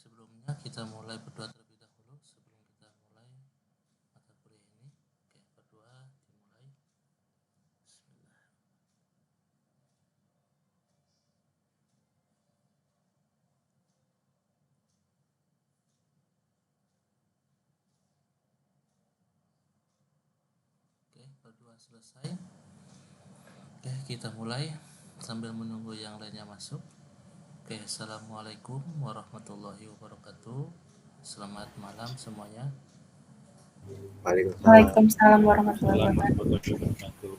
sebelumnya kita mulai berdoa terlebih dahulu sebelum kita mulai mata kuliah ini. Oke, berdoa dimulai. Bismillah. Oke, berdoa selesai. Oke, kita mulai sambil menunggu yang lainnya masuk. Oke, assalamualaikum warahmatullahi wabarakatuh. Selamat malam semuanya. Waalaikumsalam warahmatullahi wabarakatuh. Oke,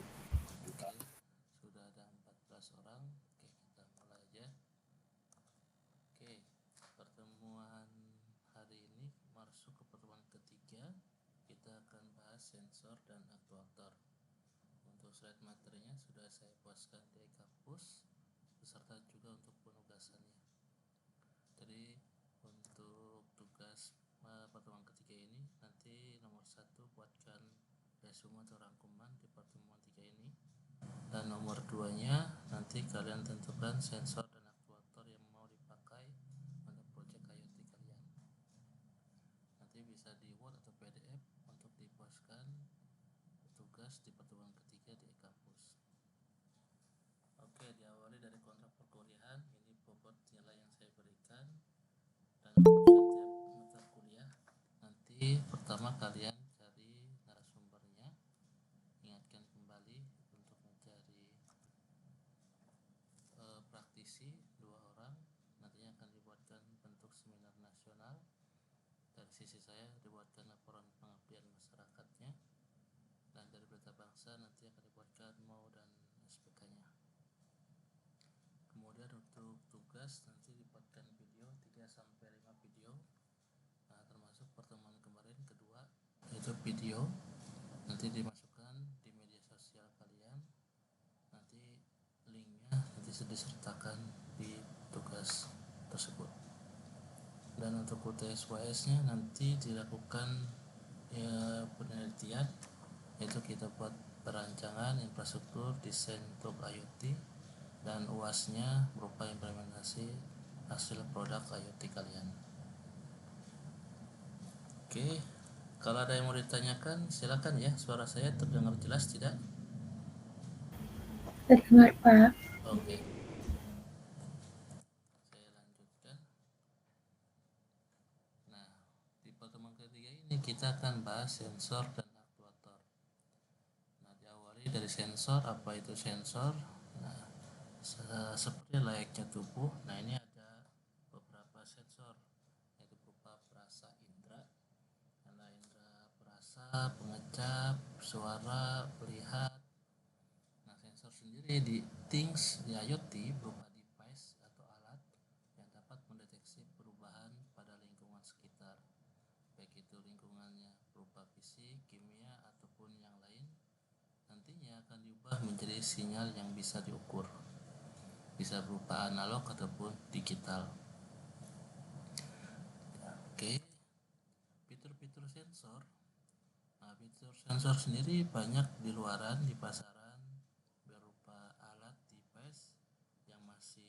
sudah ada 14 orang. Oke, kita mulai aja. Oke, pertemuan hari ini masuk ke pertemuan ketiga. Kita akan bahas sensor dan aktuator. Untuk slide materinya sudah saya poskan di kampus beserta juga untuk penugasannya. Jadi untuk tugas pertemuan ketiga ini nanti nomor 1 buatkan resume atau rangkuman di pertemuan 3 ini, dan nomor 2 nya nanti kalian tentukan sensor dan aktuator yang mau dipakai untuk proyek IoT kalian. Nanti bisa di Word atau PDF untuk dipostkan tugas di pertemuan ketiga di kampus. Oke, diawali dari kontrak perkuliahan. Ini bobot nilai yang saya berikan dalam setiap mata kuliah. Nanti pertama kalian cari narasumbernya, ingatkan kembali untuk mencari praktisi 2 orang. Nantinya akan dibuatkan bentuk seminar nasional. Dari sisi saya dibuatkan laporan pengabdian masyarakatnya, dan dari berita bangsa nanti akan dibuatkan MAU dan SPK-nya. Kemudian untuk tugas nanti dibuatkan video 3-5 video. Nah, termasuk pertemuan kemarin kedua yaitu video nanti dimasukkan di media sosial kalian. Nanti linknya nanti disertakan di tugas tersebut. Dan untuk UTS-UAS nya nanti dilakukan penelitian, yaitu kita buat perancangan infrastruktur desain untuk IoT, dan UAS nya berupa implementasi hasil produk IoT kalian. Oke, kalau ada yang mau ditanyakan silakan ya. Suara saya terdengar jelas tidak? Terdengar, Pak. Oke, saya lanjutkan. Nah, di pertemuan ketiga ini kita akan bahas sensor dan aktuator. Nah, diawali dari sensor. Apa itu sensor? Nah, seperti layaknya tubuh. Nah, ini ada beberapa sensor, yaitu berupa perasa indera. Ada indera perasa, pengecap, suara, melihat. Nah, sensor sendiri di things di IoT berupa device atau alat yang dapat mendeteksi perubahan pada lingkungan sekitar, baik itu lingkungannya berupa fisik, kimia, ataupun yang lain. Nantinya akan diubah menjadi sinyal yang bisa diukur, bisa berupa analog ataupun digital. Oke, fitur-fitur sensor. Nah, fitur sensor sendiri banyak di luaran, di pasaran, berupa alat device yang masih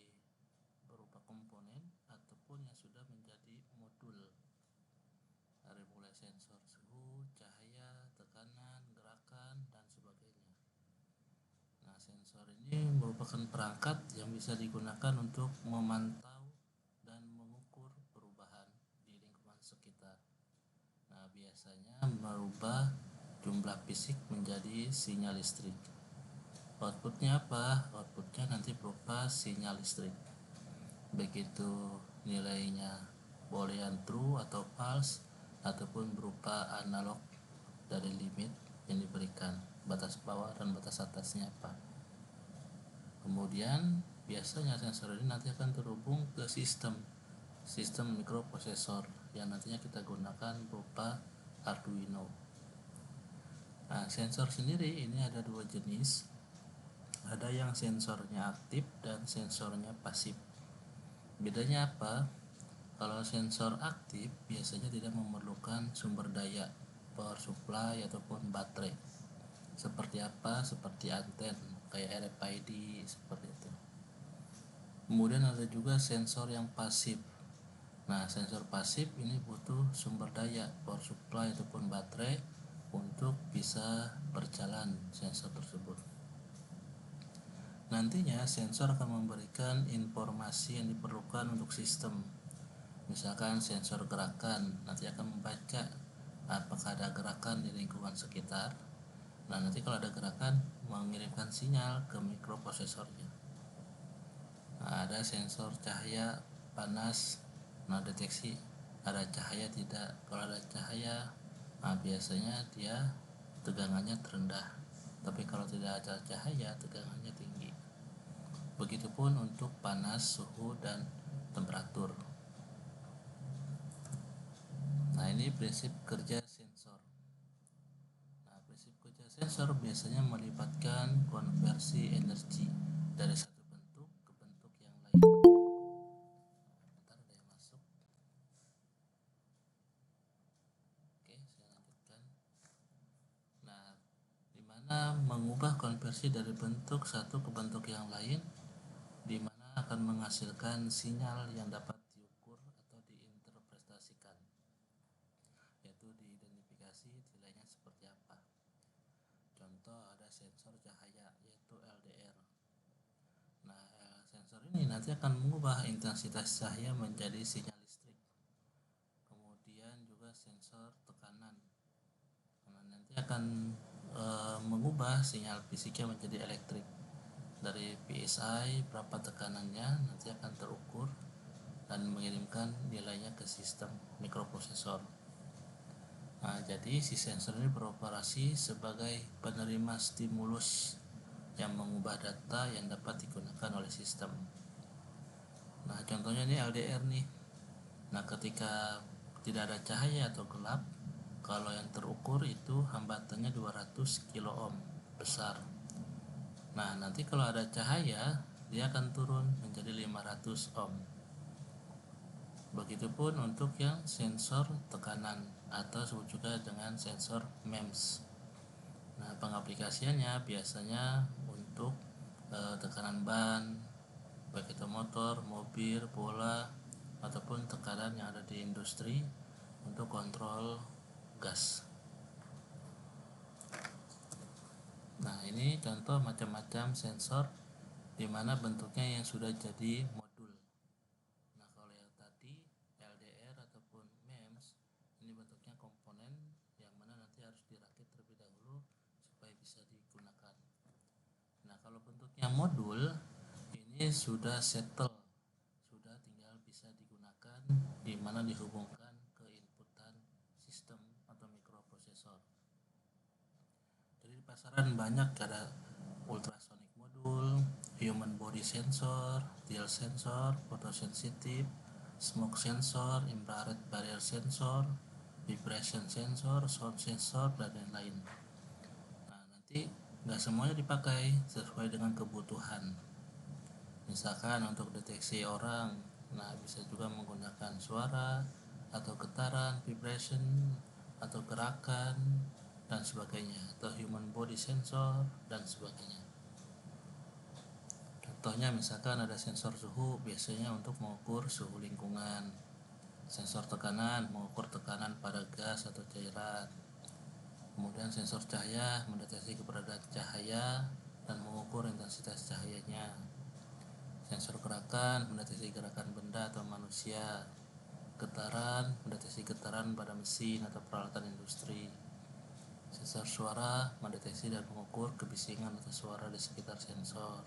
berupa komponen ataupun yang sudah menjadi modul. Dari mulai sensor suhu, cahaya, tekanan, gerakan, dan sebagainya. Nah, sensor ini merupakan perangkat yang bisa digunakan untuk memantau dan mengukur perubahan di lingkungan sekitar. Nah, biasanya merubah jumlah fisik menjadi sinyal listrik. Outputnya apa? Outputnya nanti berupa sinyal listrik. Begitu nilainya boolean true atau false, ataupun berupa analog dari limit yang diberikan, batas bawah dan batas atasnya apa. Kemudian biasanya sensor ini nanti akan terhubung ke sistem mikroprosesor yang nantinya kita gunakan berupa Arduino. Nah, sensor sendiri ini ada 2 jenis. Ada yang sensornya aktif dan sensornya pasif. Bedanya apa? Kalau sensor aktif biasanya tidak memerlukan sumber daya, power supply ataupun baterai. Seperti apa? Seperti anten, kayak RFID, seperti itu. Kemudian ada juga sensor yang pasif. Nah, sensor pasif ini butuh sumber daya, power supply ataupun baterai untuk bisa berjalan sensor tersebut. Nantinya sensor akan memberikan informasi yang diperlukan untuk sistem. Misalkan sensor gerakan nanti akan membaca apakah ada gerakan di lingkungan sekitar. Nah, nanti kalau ada gerakan mengirimkan sinyal ke mikroprosesornya. Nah, ada sensor cahaya panas, nah deteksi ada cahaya tidak. Kalau ada cahaya, nah biasanya dia tegangannya terendah, tapi kalau tidak ada cahaya tegangannya tinggi. Begitupun untuk panas, suhu, dan temperatur. Nah, ini prinsip kerja sensor. Nah, prinsip kerja sensor biasanya melibatkan konversi energi dari satu bentuk ke bentuk yang lain. Bentar, ada yang masuk. Oke, saya lanjutkan. Nah, dimana mengubah konversi dari bentuk satu ke bentuk yang lain, dimana akan menghasilkan sinyal yang dapat diukur atau diinterpretasikan, yaitu diidentifikasi nilainya seperti apa. Contoh ada sensor cahaya yaitu LDR. Nah, sensor ini nanti akan mengubah intensitas cahaya menjadi sinyal listrik. Kemudian juga sensor tekanan. Nah, nanti akan mengubah sinyal fisiknya menjadi elektrik. Dari PSI berapa tekanannya nanti akan terukur dan mengirimkan nilainya ke sistem mikroprosesor. Nah, jadi si sensor ini beroperasi sebagai penerima stimulus yang mengubah data yang dapat digunakan oleh sistem. Nah, contohnya ini LDR nih. Nah, ketika tidak ada cahaya atau gelap, kalau yang terukur itu hambatannya 200 kilo ohm besar. Nah, nanti kalau ada cahaya, dia akan turun menjadi 500 ohm. Begitupun untuk yang sensor tekanan atau disebut juga dengan sensor MEMS. Nah, pengaplikasiannya biasanya untuk tekanan ban, baik itu motor, mobil, bola, ataupun tekanan yang ada di industri untuk kontrol gas. Nah, ini contoh macam-macam sensor di mana bentuknya yang sudah jadi modul. Nah, kalau yang tadi LDR ataupun MEMS ini bentuknya komponen yang mana nanti harus dirakit terlebih dahulu supaya bisa digunakan. Nah, kalau bentuknya modul ini sudah settle, sudah tinggal bisa digunakan di mana dihubungkan ke inputan sistem atau mikroprosesor. Jadi di pasaran banyak, ada ultrasonic modul, human body sensor, tilt sensor, photosensitive, smoke sensor, infrared barrier sensor, vibration sensor, sound sensor, dan lain-lain. Nah, nanti nggak semuanya dipakai sesuai dengan kebutuhan. Misalkan untuk deteksi orang, nah bisa juga menggunakan suara atau getaran, vibration atau gerakan dan sebagainya, atau human body sensor dan sebagainya. Contohnya misalkan ada sensor suhu, biasanya untuk mengukur suhu lingkungan. Sensor tekanan mengukur tekanan pada gas atau cairan. Kemudian sensor cahaya mendeteksi keberadaan cahaya dan mengukur intensitas cahayanya. Sensor gerakan mendeteksi gerakan benda atau manusia. Getaran mendeteksi getaran pada mesin atau peralatan industri. Sensor suara mendeteksi dan mengukur kebisingan atau suara di sekitar sensor.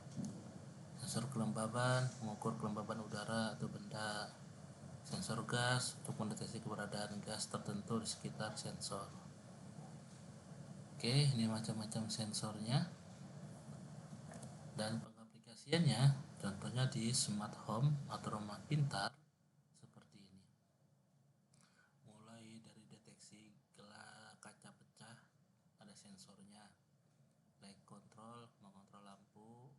Sensor kelembaban mengukur kelembaban udara atau benda. Sensor gas untuk mendeteksi keberadaan gas tertentu di sekitar sensor. Oke, ini macam-macam sensornya. Dan pengaplikasiannya contohnya di smart home atau rumah pintar seperti ini. Mulai dari deteksi kaca pecah, ada sensornya. Light control mengontrol lampu,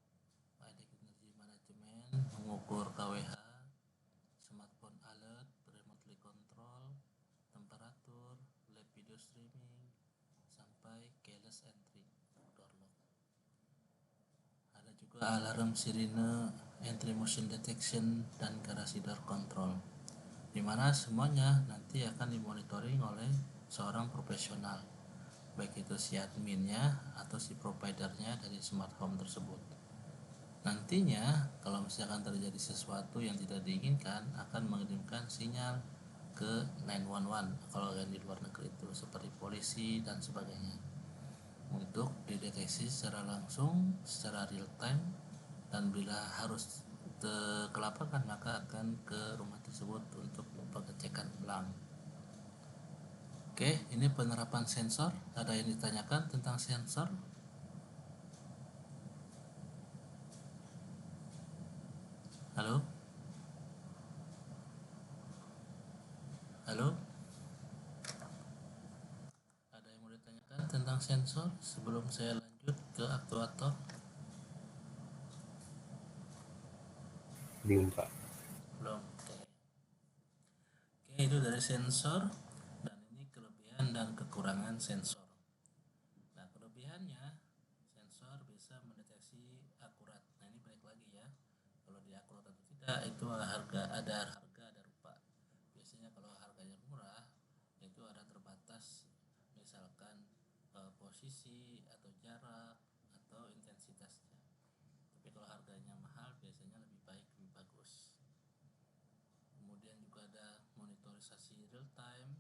energy management mengukur KWH, smartphone alert remotely control, temperatur, live video streaming, sampai keyless entry, door lock. Ada juga alarm sirine, entry motion detection, dan garage door control. dimana semuanya nanti akan dimonitoring oleh seorang profesional, baik itu si adminnya atau si providernya dari smart home tersebut. Nantinya kalau misalkan terjadi sesuatu yang tidak diinginkan akan mengirimkan sinyal ke 911 kalau yang di luar negeri itu seperti polisi dan sebagainya, untuk dideteksi secara langsung, secara real time, dan bila harus ke lapangan maka akan ke rumah tersebut untuk pengecekan ulang. Oke, ini penerapan sensor. Ada yang ditanyakan tentang sensor? Halo? Halo? Ada yang mau ditanyakan tentang sensor sebelum saya lanjut ke aktuator? Belum, Pak. Belum. Oke, itu dari sensor, dan ini kelebihan dan kekurangan sensor. Nah, kelebihannya sensor bisa mendeteksi akurat. Nah, ini balik lagi ya. Kalau dia akurat atau tidak itu ada rupa. Biasanya kalau harganya murah itu ada terbatas, misalkan posisi atau jarak atau intensitasnya. Tapi kalau harganya mahal biasanya lebih baik, lebih bagus. Kemudian juga ada monitorisasi real time,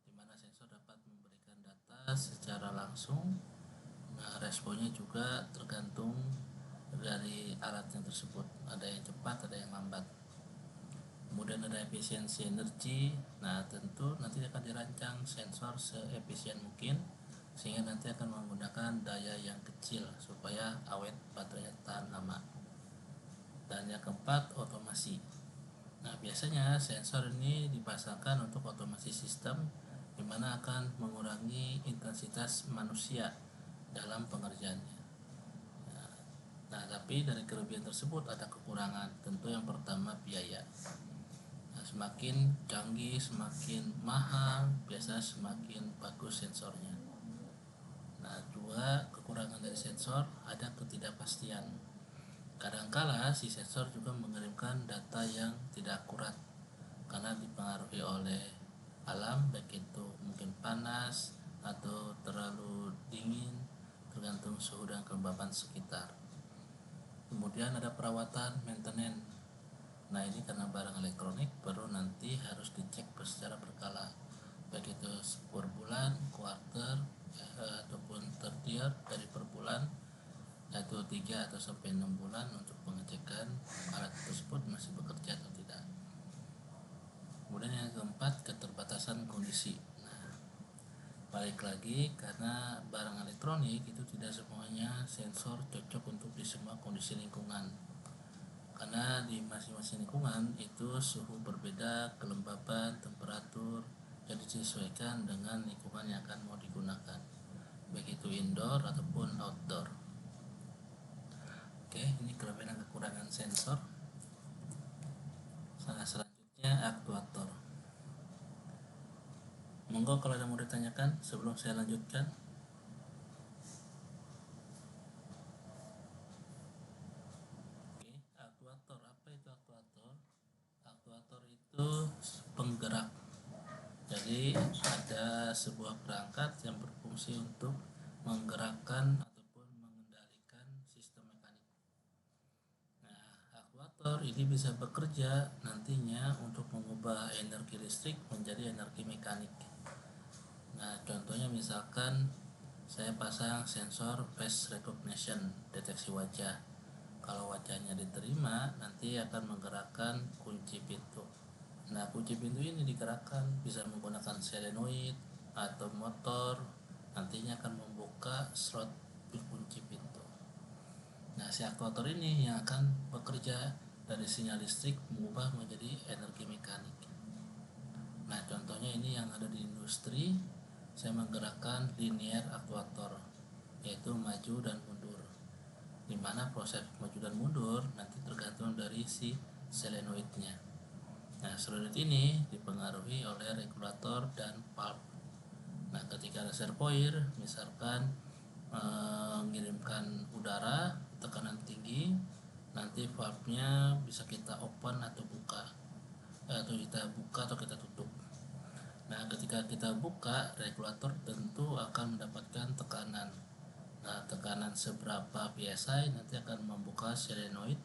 di mana sensor dapat memberikan data secara langsung. Nah, responnya juga tergantung dari alatnya tersebut, ada yang cepat, ada yang lambat. Kemudian ada efisiensi energi. Nah, tentu nanti akan dirancang sensor seefisien mungkin sehingga nanti akan menggunakan daya yang kecil supaya awet baterainya tahan lama. Dan yang keempat, otomasi. Nah, biasanya sensor ini dipasangkan untuk otomasi sistem, di mana akan mengurangi intensitas manusia dalam pengerjaannya. Nah, tapi dari kelebihan tersebut ada kekurangan. Tentu yang pertama biaya. Nah, semakin canggih, semakin mahal, biasanya semakin bagus sensornya. Nah, dua kekurangan dari sensor ada ketidakpastian. Kadangkala si sensor juga mengirimkan data yang tidak akurat karena dipengaruhi oleh alam, baik itu mungkin panas atau terlalu dingin, tergantung suhu dan kelembapan sekitar. Kemudian ada perawatan, maintenance. Nah, ini karena barang elektronik baru nanti harus dicek secara berkala, baik itu per bulan, quarter, ataupun third year dari per bulan, yaitu 3 atau sampai 6 bulan untuk pengecekan alat tersebut masih bekerja atau tidak. Kemudian yang keempat, keterbatasan kondisi. Nah, balik lagi karena barang elektronik itu tidak semuanya sensor cocok untuk di semua kondisi lingkungan. Karena di masing-masing lingkungan itu suhu berbeda, kelembapan, temperatur yang disesuaikan dengan lingkungan yang akan mau digunakan, baik itu indoor ataupun outdoor. Oke, ini kelebihan dan kekurangan sensor. Selanjutnya aktuator. Monggo kalau ada mau ditanyakan sebelum saya lanjutkan. Oke, aktuator, apa itu aktuator? Aktuator itu penggerak. Jadi ada sebuah perangkat yang berfungsi untuk menggerakkan ataupun mengendalikan sistem mekanik. Nah, aktuator ini bisa bekerja nantinya untuk mengubah energi listrik menjadi energi mekanik. Nah, contohnya misalkan saya pasang sensor face recognition, deteksi wajah. Kalau wajahnya diterima, nanti akan menggerakkan kunci pintu. Nah, kunci pintu ini digerakkan bisa menggunakan solenoid atau motor, nantinya akan membuka slot kunci pintu. Nah, si aktuator ini yang akan bekerja dari sinyal listrik mengubah menjadi energi mekanik. Nah, contohnya ini yang ada di industri, saya menggerakkan linear aktuator, yaitu maju dan mundur, di mana proses maju dan mundur nanti tergantung dari si solenoidnya. Nah, solenoid ini dipengaruhi oleh regulator dan valve. Nah, ketika reservoir misalkan mengirimkan udara tekanan tinggi, nanti valve-nya bisa kita open atau buka, atau kita buka atau kita tutup. Nah, ketika kita buka, regulator tentu akan mendapatkan tekanan. Nah, tekanan seberapa PSI nanti akan membuka solenoid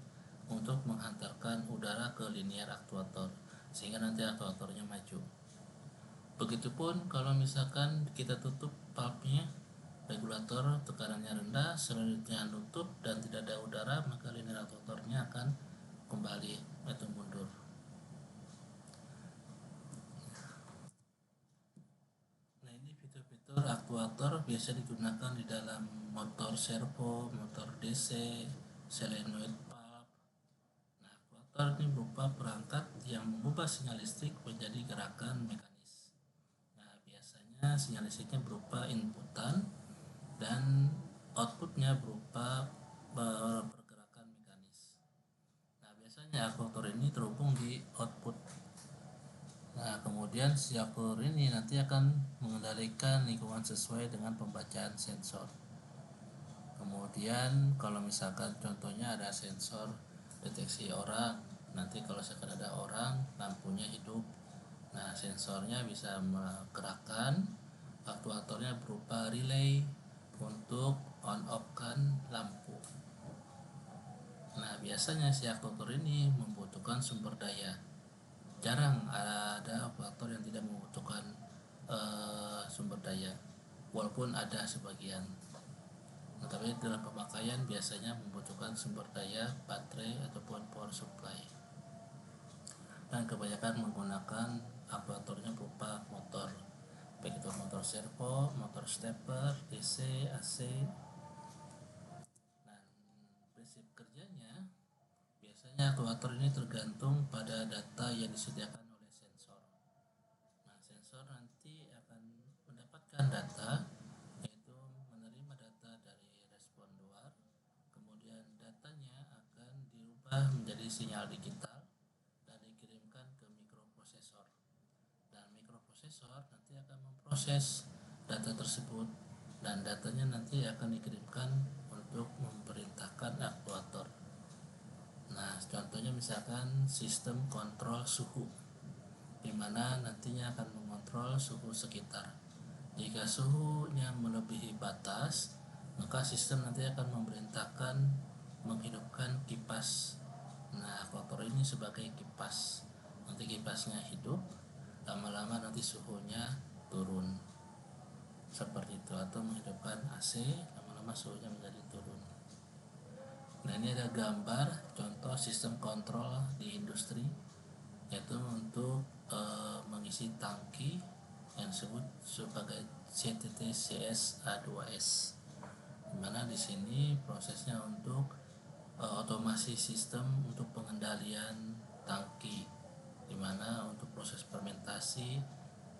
untuk menghantarkan udara ke linear aktuator, sehingga nanti aktuatornya maju. Begitupun kalau misalkan kita tutup valve-nya, regulator tekanannya rendah, solenoidnya nutup dan tidak ada udara, maka linear aktuatornya akan kembali atau mundur. Nah, ini fitur-fitur aktuator biasa digunakan di dalam motor servo, motor DC, solenoid valve. Nah, aktuator ini berupa perangkat yang mengubah sinyal listrik menjadi gerakan mekanis. Nah, biasanya sinyal listriknya berupa inputan dan outputnya berupa pergerakan mekanis. Nah, biasanya aktuator ini terhubung di output. Nah, kemudian si aktuator ini nanti akan mengendalikan lingkungan sesuai dengan pembacaan sensor. Kemudian kalau misalkan contohnya ada sensor deteksi orang, nanti kalau misalkan ada orang, lampunya hidup. Nah, sensornya bisa menggerakkan aktuatornya berupa relay untuk on-off-kan lampu. Nah, biasanya si aktuator ini membutuhkan sumber daya. Jarang ada aktuator yang tidak membutuhkan sumber daya, walaupun ada sebagian. Nah, tapi dalam pemakaian biasanya membutuhkan sumber daya baterai ataupun power supply. Dan kebanyakan menggunakan aktuatornya berupa motor, baik itu motor servo, motor stepper, DC, AC. Nah, prinsip kerjanya biasanya aktuator ini tergantung pada data yang disediakan oleh sensor. Nah, sensor nanti akan mendapatkan data, yaitu menerima data dari respon luar, kemudian datanya akan dirubah menjadi sinyal digital dan dikirimkan ke mikroprosesor. Dan mikroprosesor nanti akan memproses data tersebut dan datanya nanti akan dikirimkan untuk memerintahkan aktuator. Nah, contohnya misalkan sistem kontrol suhu, di mana nantinya akan mengontrol suhu sekitar. Jika suhunya melebihi batas, maka sistem nanti akan memerintahkan menghidupkan kipas. Nah, aktuator ini sebagai kipas. Nanti kipasnya hidup, lama-lama nanti suhunya turun. Seperti itu, atau menghidupkan AC, lama-lama suhunya menjadi turun. Nah, ini ada gambar contoh sistem kontrol di industri, yaitu untuk mengisi tangki yang disebut sebagai CTT CS-A2S, dimana di sini prosesnya untuk otomasi sistem untuk pengendalian tangki, dimana untuk proses fermentasi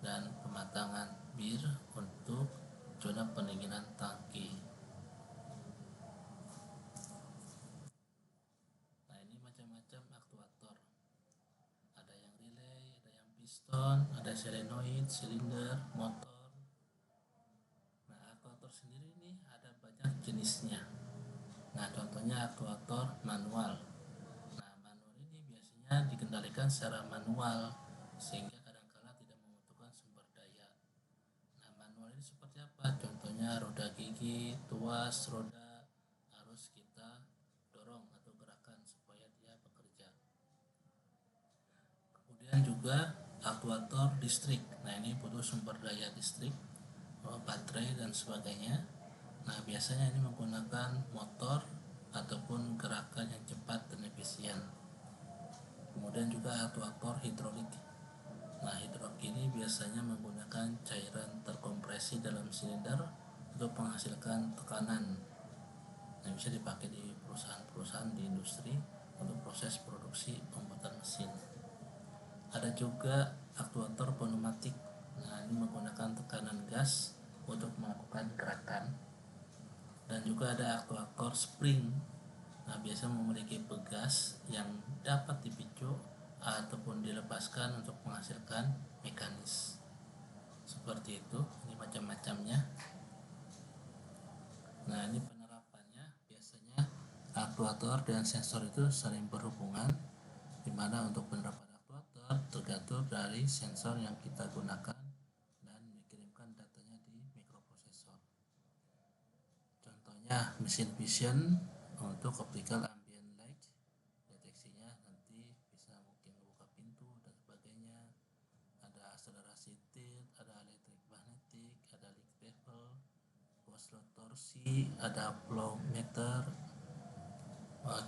dan pematangan bir untuk zona pendinginan tangki. Nah, ini macam-macam aktuator. Ada yang relay, ada yang piston, ada solenoid, silinder, motor. Nah, aktuator sendiri ini ada banyak jenisnya. Nah, contohnya aktuator manual. Nah, manual ini biasanya dikendalikan secara manual sehingga kadang-kala tidak membutuhkan sumber daya. Nah, manual ini seperti apa? Contohnya roda gigi, tuas, roda harus kita dorong atau gerakan supaya dia bekerja. Kemudian juga aktuator listrik. Nah, ini butuh sumber daya listrik, baterai dan sebagainya. Nah, biasanya ini menggunakan motor ataupun gerakan yang cepat dan efisien. Kemudian juga aktuator hidrolik. Nah, hidrolik ini biasanya menggunakan cairan terkompresi dalam silinder untuk menghasilkan tekanan. Nah, bisa dipakai di perusahaan-perusahaan di industri untuk proses produksi pembuatan mesin. Ada juga aktuator pneumatik. Nah, ini menggunakan tekanan gas untuk melakukan gerakan. Dan juga ada aktuator spring. Nah, biasa memiliki pegas yang dapat dipicu ataupun dilepaskan untuk menghasilkan mekanis. Seperti itu, ini macam-macamnya. Nah, ini penerapannya. Biasanya aktuator dan sensor itu saling berhubungan, di mana untuk penerapan aktuator tergantung dari sensor yang kita gunakan dan dikirimkan datanya di mikroprosesor. Contohnya mesin vision untuk optical ambient light, deteksinya nanti bisa mungkin membuka pintu dan sebagainya. Ada akselerasi tilt, ada electric magnetic, ada leak level, oscilloscope torsi, ada flow meter,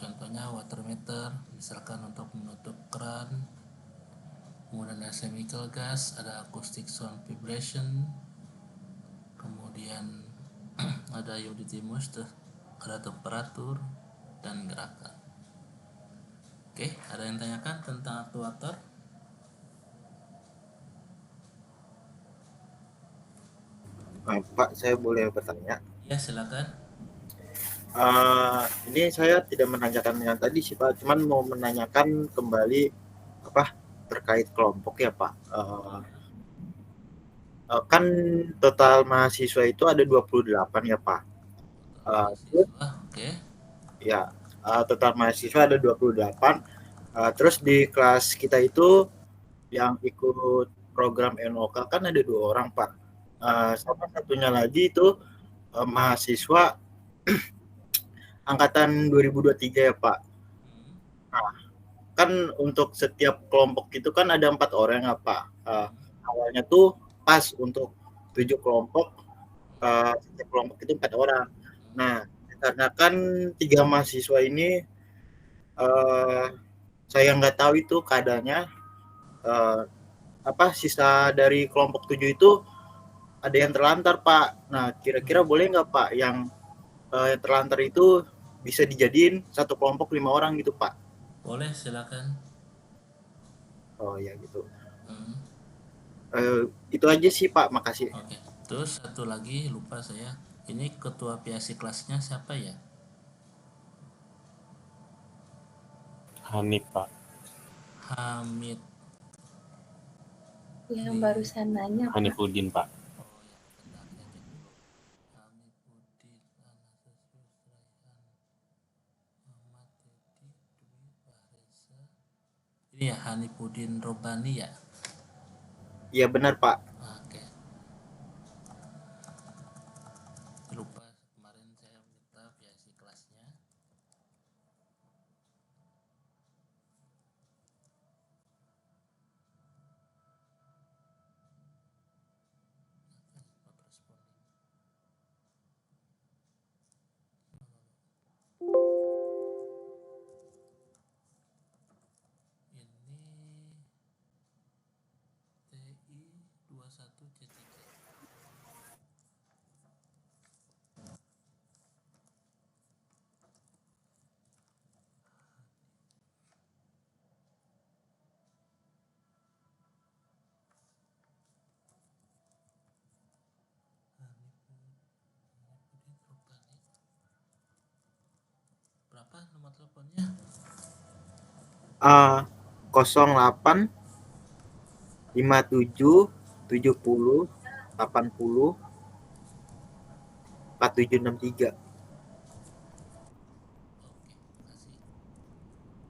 contohnya water meter, misalkan untuk menutup keran. Kemudian ada chemical gas, ada acoustic sound vibration, kemudian ada humidity moisture, ada temperatur dan gerakan. Oke, ada yang tanyakan tentang aktuator? Pak, saya boleh bertanya? Ya, silakan. Ini saya tidak menanyakan yang tadi sih Pak, cuman mau menanyakan kembali terkait kelompok ya Pak. Kan total mahasiswa itu ada 28 ya Pak. Oke. Ya, total mahasiswa ada 28. Terus di kelas kita itu yang ikut program NOK kan ada 2 orang Pak. Sama satunya lagi itu mahasiswa angkatan 2023 ya Pak. Nah, kan untuk setiap kelompok itu kan ada 4 orang ya Pak. Awalnya tuh pas untuk 7 kelompok, setiap kelompok itu 4 orang. Nah, karena kan 3 mahasiswa ini saya nggak tahu itu keadaannya, sisa dari kelompok 7 itu ada yang terlantar Pak. Nah, kira-kira boleh nggak Pak yang terlantar itu bisa dijadiin satu kelompok 5 orang gitu Pak? Boleh, silakan. Oh ya gitu. Itu aja sih Pak, makasih. Oke. Terus satu lagi lupa saya. Ini ketua PIC kelasnya siapa ya? Hanif Pak. Hamid. Yang barusan nanya Pak. Hanifuddin Pak. Oh ya, bentar saya cek dulu. Hamiduddin, Anastasius, Raihan, Muhammad Dedi, Dwi, Fahreza. Ini ya Hanifuddin Robani ya? Iya benar Pak. Oke. Lupa kemarin saya minta PIC kelasnya. Not responding. Ini TI 21C3. Berapa nomor teleponnya? 08 57 70 80 4763. Oke, makasih.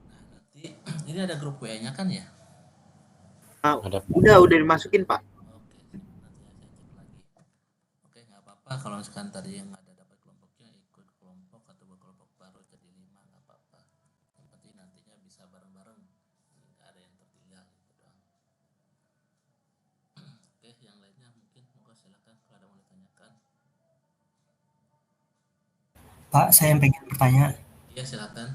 Nah, nanti ini ada grup WA-nya kan ya? Ada Pak. Udah dimasukin Pak. Oke, nanti saya cek lagi. Oke, nggak apa-apa kalau misalkan tadi yang ada dapat kelompoknya ikut kelompok atau berkelompok baru jadi 5, nggak apa-apa. Yang penting nantinya bisa bareng-bareng, nggak ada yang tertinggal gitu doang. Oke, yang lainnya mungkin moga silakan kalau ada mau ditanyakan. Pak, saya yang pengen bertanya. Iya, silakan.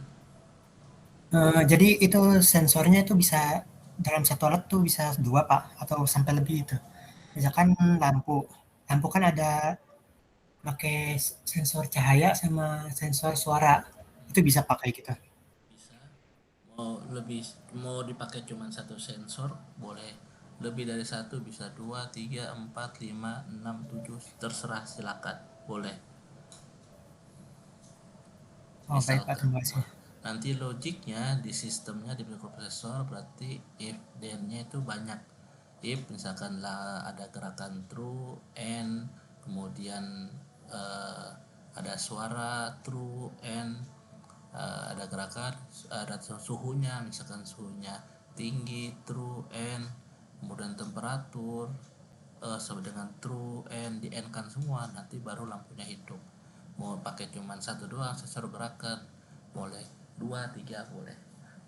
Jadi itu sensornya itu bisa dalam satu alat tuh bisa 2 Pak, atau sampai lebih itu. Misalkan lampu, lampu kan ada pakai sensor cahaya sama sensor suara, itu bisa pakai gitu? Bisa. Mau dipakai cuma satu sensor boleh, lebih dari satu bisa 2, 3, 4, 5, 6, 7, terserah, silakan, boleh. Oh baik Pak, terima kasih. Nanti logiknya di sistemnya di mikroprosesor berarti if then-nya itu banyak. If misalkan lah ada gerakan true, and kemudian ada suara true, and ada gerakan, ada suhunya, misalkan suhunya tinggi true, and kemudian temperatur, sama dengan true, and di end kan semua, nanti baru lampunya hidup. Mau pakai cuman satu doang sensor gerakan boleh, 2, 3 boleh.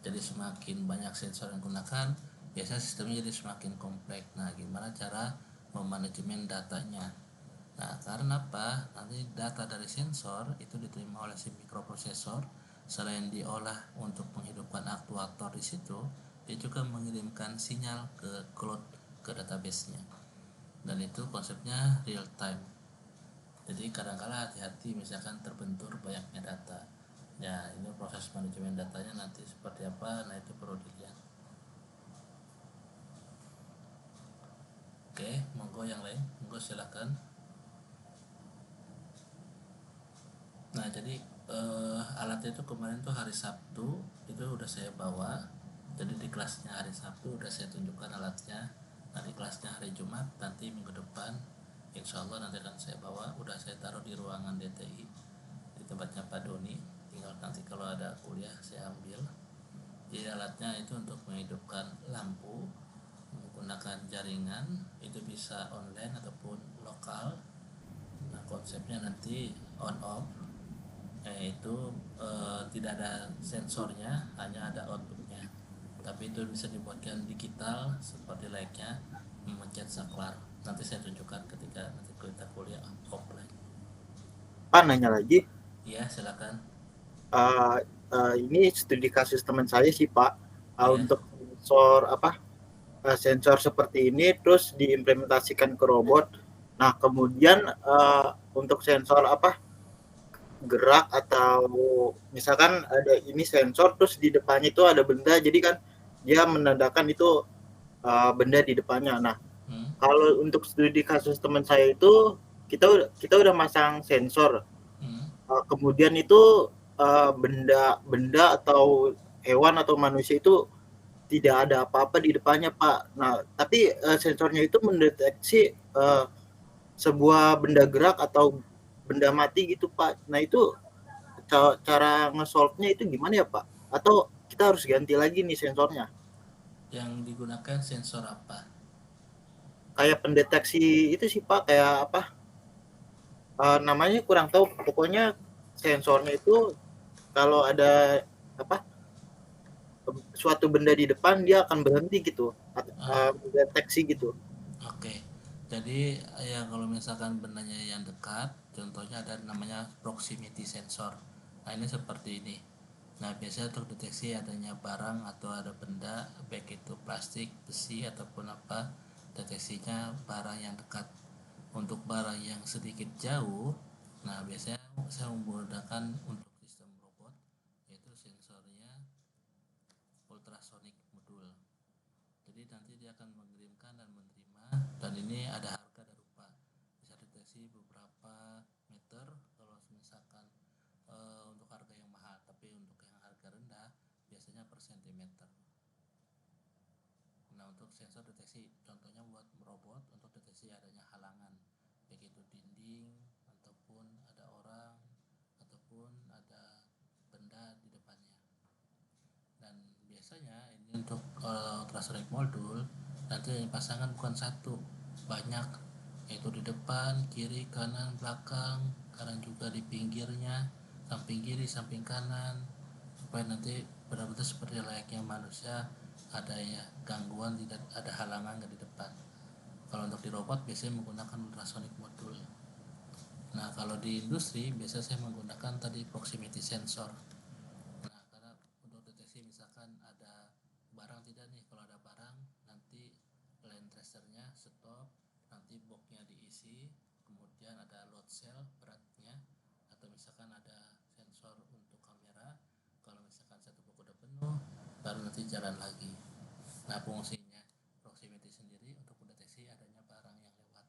Jadi semakin banyak sensor yang gunakan, biasanya sistemnya jadi semakin kompleks. Nah, gimana cara memanajemen datanya? Nah, karena apa? Nanti data dari sensor itu diterima oleh si mikroprosesor. Selain diolah untuk menghidupkan aktuator di situ, dia juga mengirimkan sinyal ke cloud, ke database-nya. Dan itu konsepnya real time. Jadi kadang-kala hati-hati misalkan terbentur banyaknya data. Ya, ini proses manajemen datanya nanti seperti apa, nah itu perlu dilihat. Oke, monggo yang lain, monggo silakan. Nah, jadi alatnya itu kemarin tuh hari Sabtu itu udah saya bawa. Jadi di kelasnya hari Sabtu udah saya tunjukkan alatnya. Nah, di kelasnya hari Jumat nanti minggu depan insya Allah nanti akan saya bawa. Udah saya taruh di ruangan DTI di tempatnya Pak Doni. Tinggal nanti kalau ada kuliah saya ambil. Jadi alatnya itu untuk menghidupkan lampu menggunakan jaringan, itu bisa online ataupun lokal. Nah, konsepnya nanti on off, yaitu tidak ada sensornya, hanya ada outputnya. Tapi itu bisa dibuatkan digital seperti layaknya memencet saklar. Nanti saya tunjukkan ketika nanti kita kuliah offline. Pak nanya lagi. Ya, silakan. Ini studi kasus teman saya sih Pak. Ya. Untuk sensor seperti ini terus diimplementasikan ke robot. Nah, kemudian untuk sensor gerak atau misalkan ada ini sensor terus di depannya itu ada benda, jadi kan dia menandakan itu benda di depannya. Nah, kalau untuk studi kasus teman saya itu kita udah masang sensor. Kemudian itu benda atau hewan atau manusia itu tidak ada apa-apa di depannya Pak. Nah, tapi sensornya itu mendeteksi sebuah benda gerak atau benda mati gitu Pak. Nah, itu cara nge-solve-nya itu gimana ya Pak? Atau kita harus ganti lagi nih sensornya? Yang digunakan sensor apa? Kayak pendeteksi itu sih Pak, kayak apa? Namanya kurang tahu. Pokoknya sensornya itu kalau ada suatu benda di depan dia akan berhenti gitu, mendeteksi gitu. Oke. Jadi ya kalau misalkan bendanya yang dekat, contohnya ada namanya proximity sensor. Nah, ini seperti ini. Nah, biasanya untuk deteksi adanya barang atau ada benda, baik itu plastik, besi ataupun apa, deteksinya barang yang dekat. Untuk barang yang sedikit jauh, nah biasanya saya menggunakan untuk sistem robot, yaitu sensornya ultrasonic modul. Jadi nanti dia akan mengirimkan dan menerima, dan ini ada harga dan rupa, bisa deteksi beberapa meter kalau misalkan untuk harga yang mahal, tapi untuk yang harga rendah biasanya per sentimeter. Nah, untuk sensor deteksi contohnya buat robot untuk deteksi adanya halangan, baik itu dinding ataupun ada orang ataupun ada benda di depannya. Dan biasanya ini untuk ultrasonic modul nanti pasangan bukan satu, banyak, yaitu di depan, kiri, kanan, belakang, kanan juga di pinggirnya, samping kiri, samping kanan, supaya nanti benar-benar seperti layaknya manusia, ada ya gangguan, tidak ada halangan di depan. Kalau untuk di robot biasanya menggunakan ultrasonic modul. Nah, kalau di industri biasanya saya menggunakan tadi proximity sensor. Nah, karena untuk deteksi misalkan ada barang tidak nih, kalau ada barang nanti line tracernya stop, nanti boxnya diisi, kemudian ada load cell beratnya, atau misalkan ada sensor untuk kamera, kalau misalkan satu box udah penuh baru nanti jalan lagi. Nah, fungsinya proximity sendiri untuk mendeteksi adanya barang yang lewat.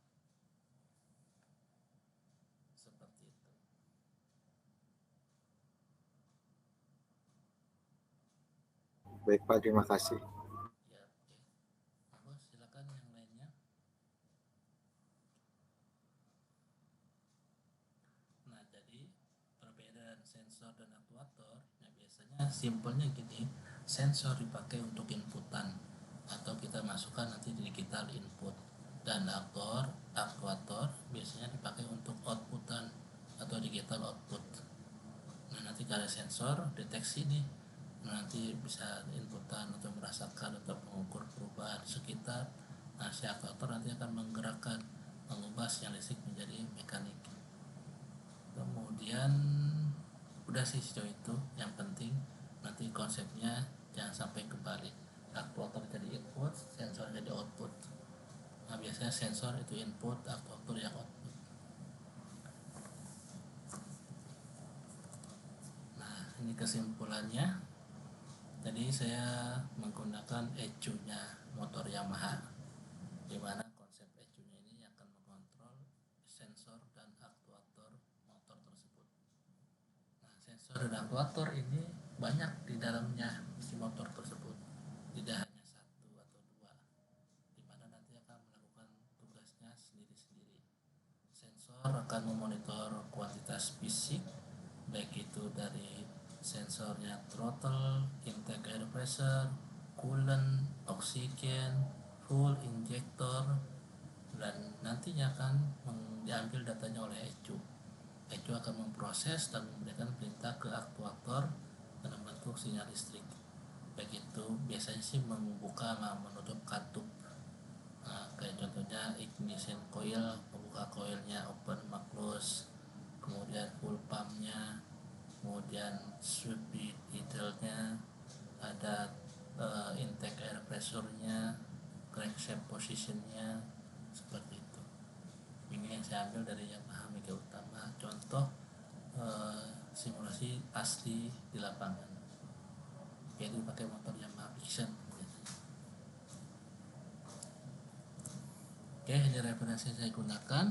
Seperti itu. Baik Pak, terima kasih. Ya, oke. Silakan yang lainnya. Nah, jadi perbedaan sensor dan aktuator, biasanya simpelnya gini, sensor dipakai untuk inputan atau kita masuk dimasukkan nanti di digital input, dan aktuator biasanya dipakai untuk outputan atau digital output. Nah, nanti kalau sensor deteksi nih, nanti bisa inputan atau merasakan atau mengukur perubahan sekitar. Nah, si aktuator nanti akan menggerakkan, mengubah sinyal listrik menjadi mekanik. Kemudian udah sih sejauh itu. Yang penting nanti konsepnya jangan sampai kebalik, aktuator jadi input, sensor jadi output. Nah, biasanya sensor itu input, aktuator yang output. Nah, ini kesimpulannya. Tadi saya menggunakan ECU-nya motor Yamaha, di mana konsep ECU-nya ini akan mengontrol sensor dan aktuator motor tersebut. Nah, sensor dan aktuator ini banyak di dalamnya si motor tersebut, tidak hanya satu atau dua, di mana nanti akan melakukan tugasnya sendiri-sendiri. Sensor akan memonitor kuantitas fisik, baik itu dari sensornya throttle, intake air pressure, coolant, oksigen, fuel injector, dan nantinya akan diambil datanya oleh ECU. ECU akan memproses dan memberikan perintah ke aktuator dalam bentuk sinyal listrik. Baik itu biasanya sih membuka dan menutup katup. Nah, kayak contohnya ignition coil, membuka coilnya open sama close, kemudian fuel pumpnya, kemudian sweep detailnya, ada intake air pressure-nya, crankshaft position-nya, seperti itu. Ini yang saya ambil dari Yamaha Mega Utama, contoh simulasi asli di lapangan. Jadi pakai motor Yamaha Vision. Oke, ini referensi yang saya gunakan,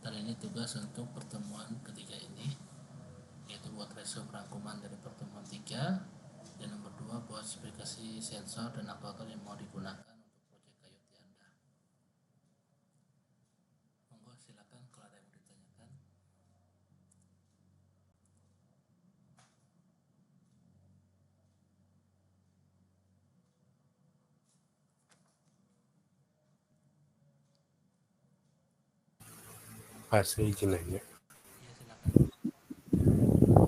dan ini tugas untuk pertemuan ketiga ini, yaitu buat resume rangkuman dari pertemuan 3, dan nomor 2 buat spesifikasi sensor dan aktuator yang mau digunakan untuk proyek IoT Anda. Monggo silakan kalau ada yang mau ditanyakan. Pak, saya izin nanya. Iya, silakan.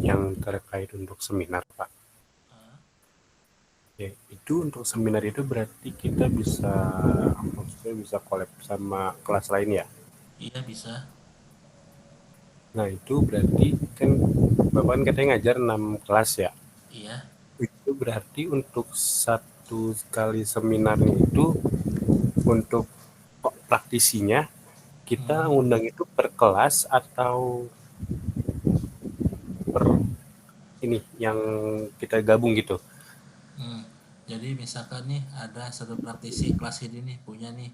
Yang terkait untuk seminar, Pak. Ya, itu untuk seminar itu berarti kita bisa, maksudnya bisa collab sama kelas lain ya? Iya, bisa. Nah, itu berarti kan Bapak kan katanya ngajar 6 kelas ya? Iya. Itu berarti untuk satu kali seminarnya itu untuk praktisinya kita undang itu per kelas atau per ini yang kita gabung gitu? Jadi misalkan nih ada satu praktisi kelas ini nih punya nih,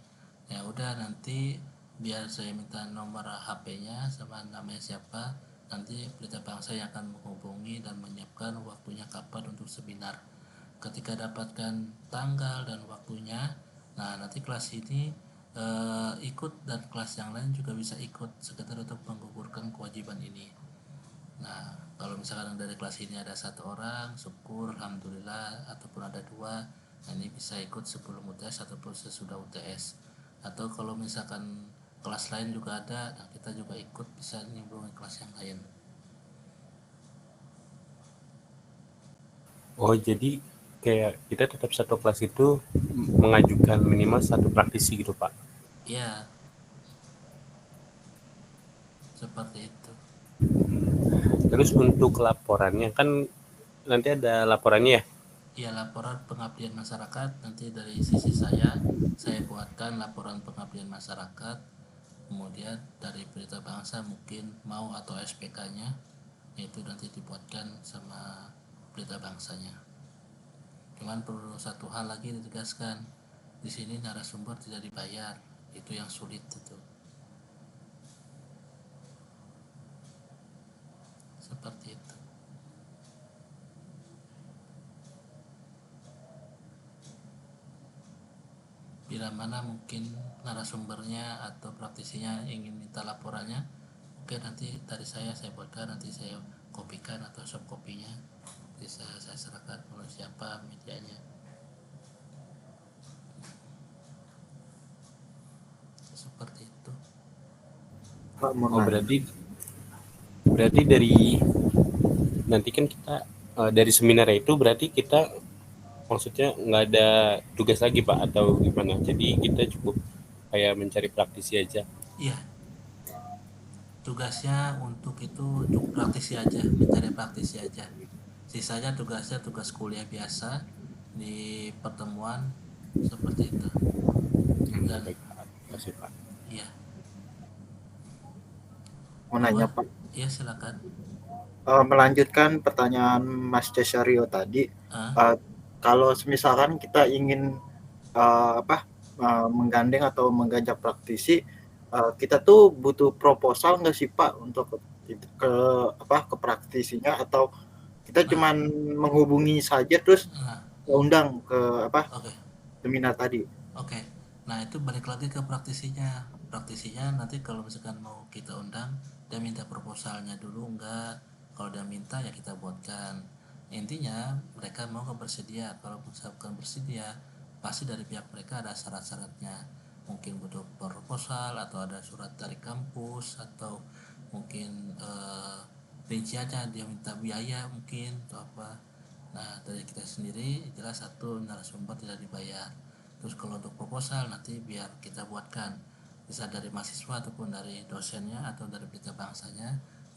ya udah nanti biar saya minta nomor HP-nya sama namanya siapa, nanti Pelita Bangsa yang akan menghubungi dan menyiapkan waktunya kapan untuk seminar. Ketika dapatkan tanggal dan waktunya, nah nanti kelas ini ikut, dan kelas yang lain juga bisa ikut sekedar untuk menggugurkan kewajiban ini. Nah, kalau misalkan dari kelas ini ada 1 orang, syukur, alhamdulillah, ataupun ada 2, nah ini bisa ikut sebelum UTS ataupun sesudah UTS. Atau kalau misalkan kelas lain juga ada, nah kita juga ikut, bisa nimbrungin kelas yang lain. Oh, jadi kayak kita tetap satu kelas itu mengajukan minimal 1 praktisi gitu, Pak? Ya, seperti itu. Terus untuk laporannya kan nanti ada laporannya ya? Ya, laporan pengabdian masyarakat nanti dari sisi saya buatkan laporan pengabdian masyarakat. Kemudian dari Pelita Bangsa mungkin mau atau SPK-nya, itu nanti dibuatkan sama Pelita Bangsanya. Cuman perlu satu hal lagi ditegaskan, di sini narasumber tidak dibayar, itu yang sulit itu. Seperti itu. Bila mana mungkin narasumbernya atau praktisinya ingin minta laporannya, oke, nanti dari saya buatkan, nanti saya kopikan atau soft kopinya bisa saya serahkan oleh siapa medianya. Pak mau Oh, nanya. berarti dari nanti kan kita dari seminar itu berarti kita maksudnya nggak ada tugas lagi Pak atau gimana? Jadi kita cukup kayak mencari praktisi aja. Iya, tugasnya untuk itu cukup praktisi aja, mencari praktisi aja. Sisanya tugasnya tugas kuliah biasa di pertemuan seperti itu. Dan Baik Pak, terima kasih Pak. iya, Mau monggo. nanya Pak. Iya, silakan. Melanjutkan pertanyaan Mas Cesario tadi, Ah, uh, kalau misalkan kita ingin menggandeng atau mengajak praktisi, kita tuh butuh proposal nggak sih Pak untuk ke ke praktisinya, atau kita nah, cuman menghubungi saja terus nah, undang ke oke. seminar tadi? Oke, nah itu balik lagi ke praktisinya. Praktisinya nanti kalau misalkan mau kita undang, dia minta proposalnya dulu enggak. Kalau dia minta ya kita buatkan. Intinya mereka mau bersedia. Kalau misalkan bersedia, pasti dari pihak mereka ada syarat-syaratnya. Mungkin butuh proposal atau ada surat dari kampus atau mungkin rinciannya dia minta biaya mungkin atau apa. Nah, dari kita sendiri jelas satu narasumber tidak dibayar. Terus kalau untuk proposal nanti biar kita buatkan, bisa dari mahasiswa ataupun dari dosennya atau dari berita bangsanya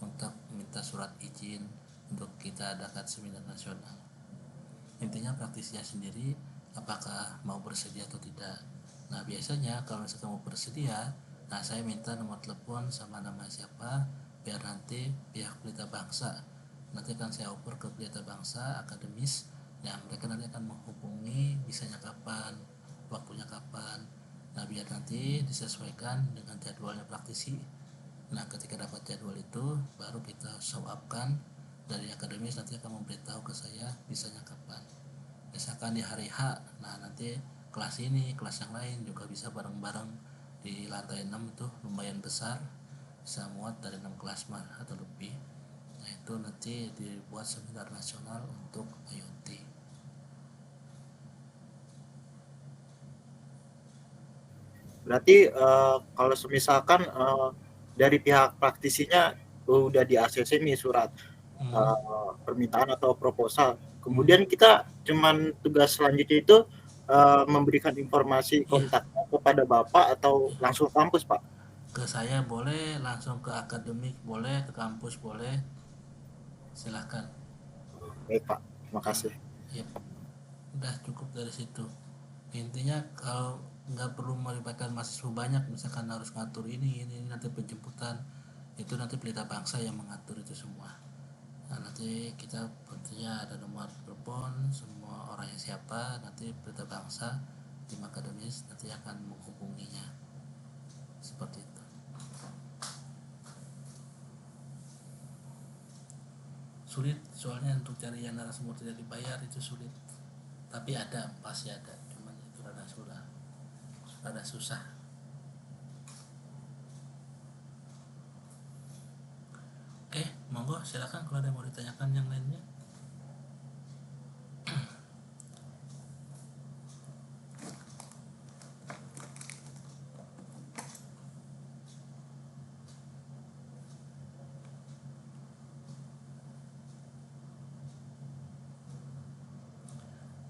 untuk minta surat izin untuk kita adakan seminar nasional. Intinya praktisinya sendiri apakah mau bersedia atau tidak. Nah biasanya kalau misalkan mau bersedia, nah saya minta nomor telepon sama nama siapa biar nanti pihak pelita bangsa nanti akan saya oper ke pelita bangsa akademis. Nah mereka nanti akan menghubungi bisanya kapan, waktunya kapan. Nah biar nanti disesuaikan dengan jadwalnya praktisi. Nah ketika dapat jadwal itu baru kita show upkan dari akademis nanti akan memberitahu ke saya bisanya kapan. Misalkan di hari H, nah nanti kelas ini kelas yang lain juga bisa bareng-bareng di lantai 6 itu lumayan besar, bisa muat dari 6 kelas mah atau lebih. Nah itu nanti dibuat seminar nasional untuk IoT. Berarti kalau misalkan dari pihak praktisinya udah di ACC nih surat hmm, permintaan atau proposal. hmm, Kemudian kita cuman tugas selanjutnya itu memberikan informasi iya, kontak kepada Bapak atau langsung ke kampus, Pak? ke saya boleh, langsung ke akademik boleh, ke kampus boleh, silahkan. Baik, Pak. Terima Nah, kasih. ya udah cukup dari situ. Intinya kalau nggak perlu melibatkan mahasiswa banyak, misalkan harus ngatur ini nanti penjemputan, itu nanti pelita bangsa yang mengatur itu semua. Nah, nanti kita tentunya ada nomor telepon semua orangnya siapa, nanti pelita bangsa tim akademis nanti akan menghubunginya seperti itu. Sulit soalnya untuk cari yang narasumber tidak dibayar itu sulit, tapi ada, pasti ada, cuman itu rada susah. Oke, monggo silakan kalau ada yang mau ditanyakan yang lainnya.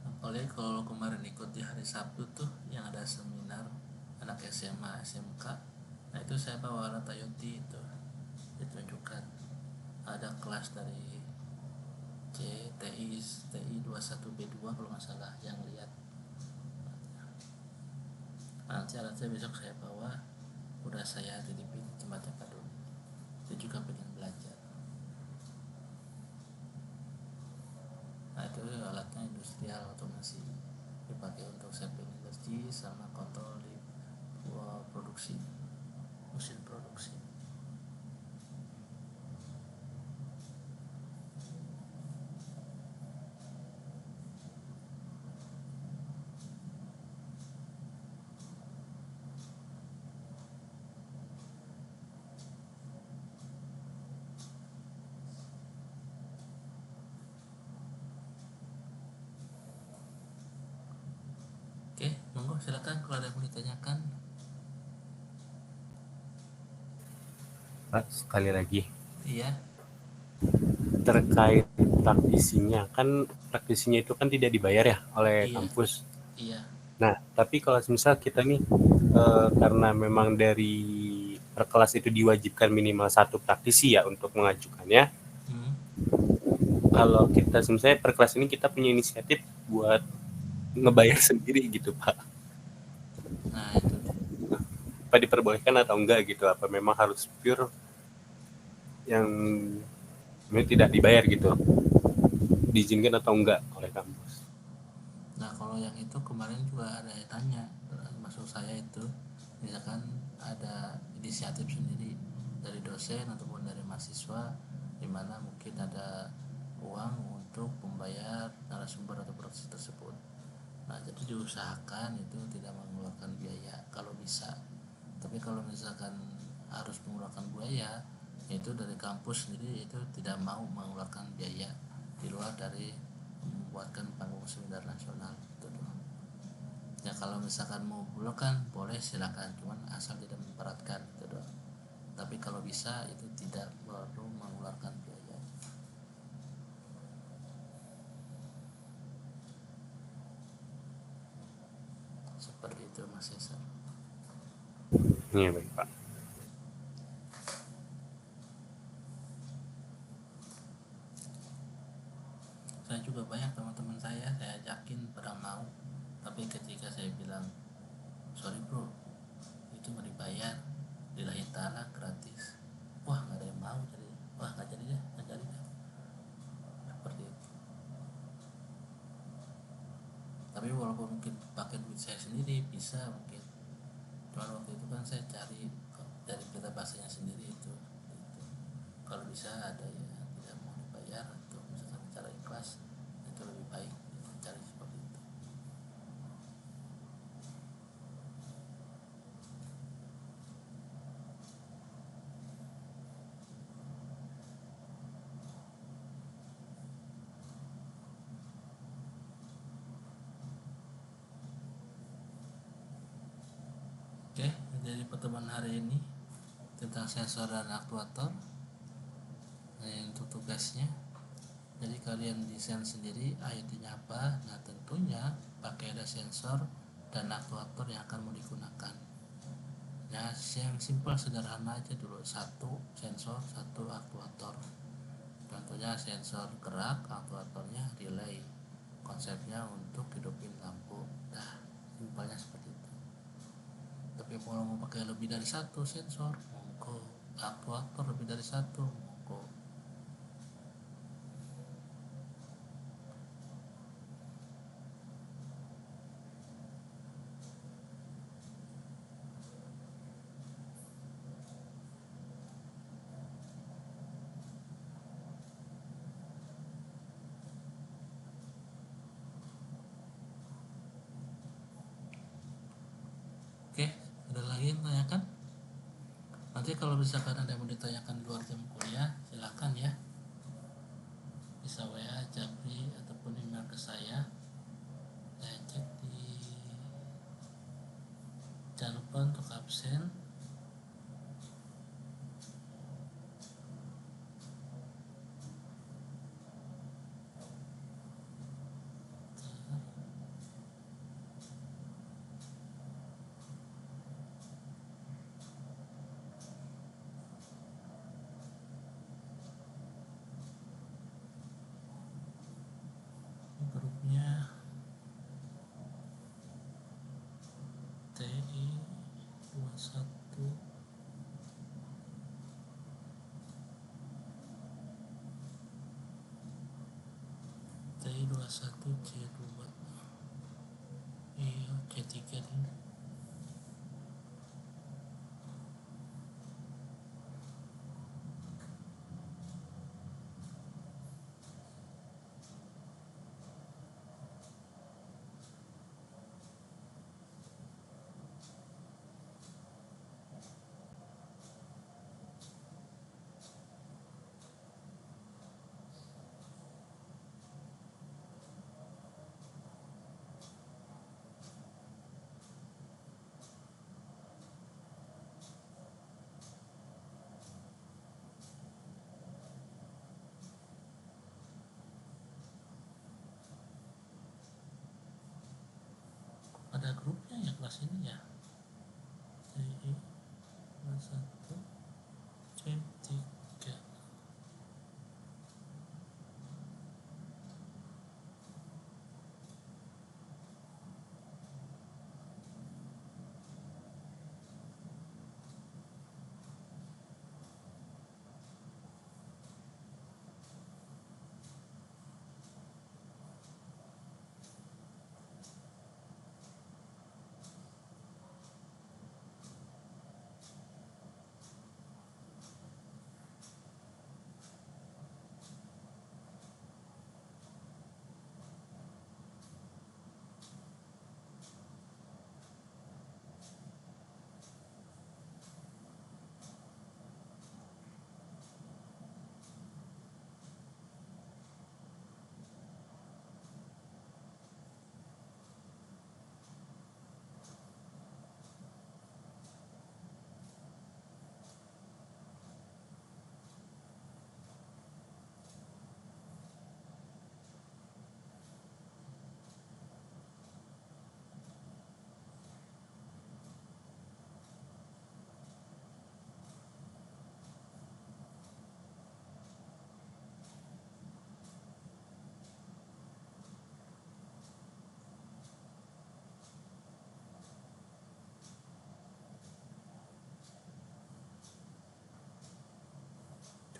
Apalagi kalau kemarin ikut di hari Sabtu tuh yang ada seminar anak SMA SMK, nah itu saya bawa alat IoT itu ditunjukkan, ada kelas dari TI 21B2 kalau nggak salah yang lihat. Nanti alatnya besok saya bawa, udah saya titipin tempatnya Pak Doni, dia juga pengen belajar. Nah itu alatnya industrial otomasi, dipakai untuk saving energi sama kontrol di produksi, mesin produksi. Oke, monggo silakan kalau ada yang mau ditanyakan. Pak, sekali lagi Iya, terkait praktisinya itu kan tidak dibayar ya oleh iya, kampus. iya. Nah, tapi kalau misal kita nih karena memang dari per kelas itu diwajibkan minimal satu praktisi ya untuk mengajukannya. Hmm. Kalau kita misalnya per kelas ini kita punya inisiatif buat ngebayar sendiri gitu Pak. Nah itu Apa diperbolehkan atau enggak gitu? Apa memang harus pure yang tidak dibayar gitu? Diizinkan atau enggak oleh kampus? Nah kalau yang itu kemarin juga ada yang tanya, maksud saya itu misalkan ada inisiatif sendiri dari dosen ataupun dari mahasiswa di mana mungkin ada uang untuk membayar narasumber atau proses tersebut. Nah jadi diusahakan itu tidak mengeluarkan biaya kalau bisa. Tapi kalau misalkan harus mengeluarkan biaya, itu dari kampus sendiri itu tidak mau mengeluarkan biaya di luar dari membuatkan panggung seminar nasional itu doang. Ya kalau misalkan mau blog kan boleh silakan, cuman asal tidak memberatkan itu doang. Tapi kalau bisa itu tidak perlu mengeluarkan biaya. Seperti itu Mas Cesar. Iya baik Pak. Saya juga banyak teman-teman saya ajakin pada mau, tapi ketika saya bilang sorry bro, itu nggak dibayar, lillahi ta'ala gratis, wah nggak ada yang mau, jadi wah nggak jadi deh, nggak jadi deh, seperti itu. Tapi walaupun mungkin pakai duit saya sendiri bisa mungkin, cuma waktu itu kan saya cari dari berita bahasanya sendiri itu. Kalau bisa ada ya tidak mau dibayar atau misalkan cara ikhlas, itu lebih baik cari seperti itu. Oke, jadi pertemuan hari ini tentang sensor dan aktuator. Untuk tugasnya, jadi kalian desain sendiri IoT-nya apa. Nah tentunya pakai ada sensor dan aktuator yang akan mau digunakan. Ya yang simpel sederhana aja dulu, satu sensor satu aktuator. Contohnya sensor gerak, aktuatornya relay. Konsepnya untuk hidupin lampu. Nah simpelnya seperti itu. Tapi kalau mau pakai lebih dari satu sensor monggo, aktuator lebih dari satu monggo. Oke, ada lagi yang tanyakan? Nanti kalau misalkan ada yang mau ditanyakan di luar jam kuliah, silakan ya. Bisa WA, Japri, ataupun email ke saya. Saya cek di, jangan lupa untuk absen. Grupnya TI 21 TI 21 C2. Iya, C3 ini. ada grupnya ya kelas ini ya. TI kelas 1 C3.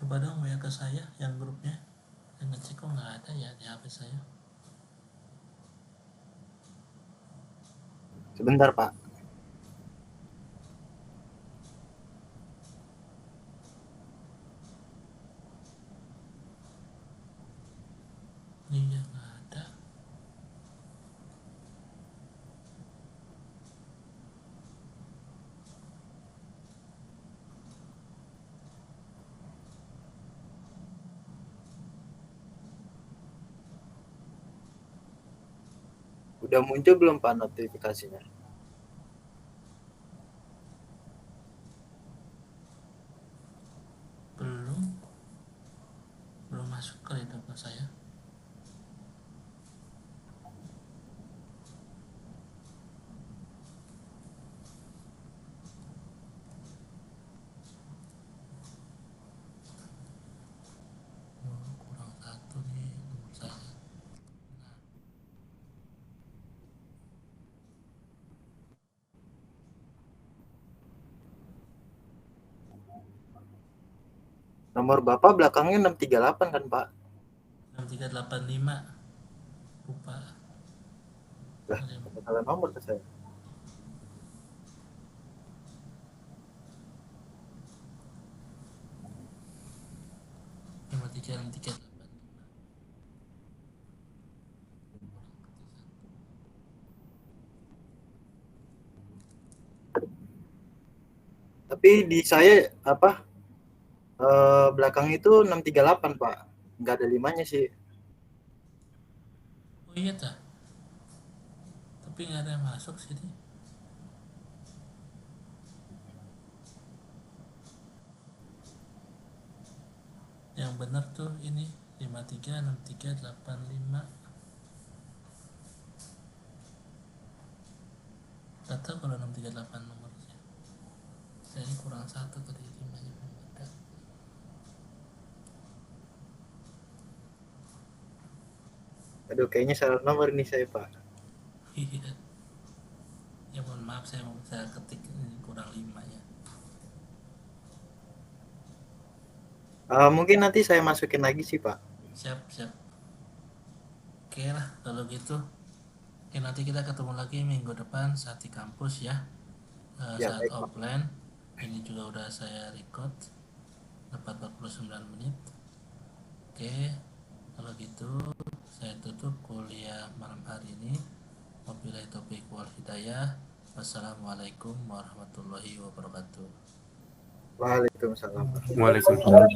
Coba dong WA ke saya yang grupnya. Saya ngecek kok nggak ada ya di HP saya. Sebentar, Pak. Iya nggak ada. Udah muncul belum, Pak, notifikasinya? Belum masuk kali itu ke saya. Kurang satu nih nomor saya. Nomor Bapak belakangnya 638 kan, Pak? 6385. Lupa. Lah, salah nomor ke saya. Nomor 6385. Tapi di saya apa? Belakang itu 638, Pak. Nggak ada 5-nya sih. Oh iya dah. Tapi nggak ada yang masuk sini. Yang benar tuh ini 536385. Gak tahu kalau 638 nomornya. Saya ini kurang satu tadi 5-nya belum ada. Aduh, kayaknya salah nomor nih saya, Pak. Iya. Ya mohon maaf saya ketik ini kurang 5 ya. Mungkin nanti saya masukin lagi sih, Pak. Siap. Oke lah kalau gitu. Oke, nanti kita ketemu lagi minggu depan saat di kampus ya. Ya, Saat baik, Pak. offline. Ini juga udah saya record tepat 49 menit. Oke, kalau gitu saya tutup kuliah malam hari ini. Wabillahi taufiq wal hidayah. Wassalamualaikum warahmatullahi wabarakatuh. Waalaikumsalam. Waalaikumsalam.